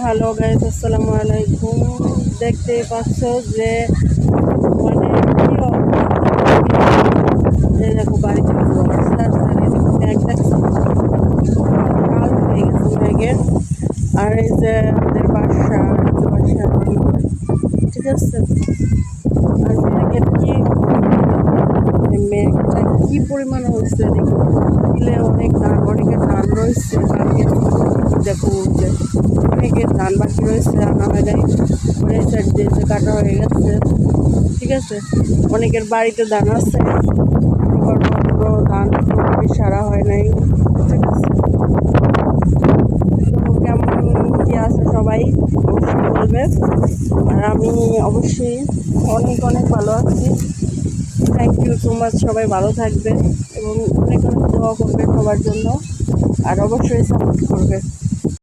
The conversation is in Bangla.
হ্যালো গাইস, আসসালামু আলাইকুম। দেখতেই পাচ্ছ যে মানে কি এই দেখো বাড়িতে বর্ষার মেঘ দেখছো, কালো হয়ে গেছে মেঘের। আর এই যে আমাদের বাসা, ঠিক আছে। আর মেঘের কি মেঘটা কি পরিমাণ হয়েছে দেখো, দিলে অনেকের ধান রয়েছে। কালকে দেখো যে অনেকের ধান বাকি রয়েছে, আনা হয় নাই, অনেক সাইড দিয়ে কাটা হয়ে গেছে, ঠিক আছে। অনেকের বাড়িতে ধান আছে, আবার অন্য ধান সারা হয় নাই, ঠিক আছে। তো কেমন কি আছে সবাই অবশ্যই বলবে। আর আমি অবশ্যই অনেক অনেক ভালো আছি। Thank you so much. সবাই ভালো থাকবে এবং অনেক অনেক দোয়া করবে সবার জন্য, আর অবশ্যই সাপোর্ট করবে।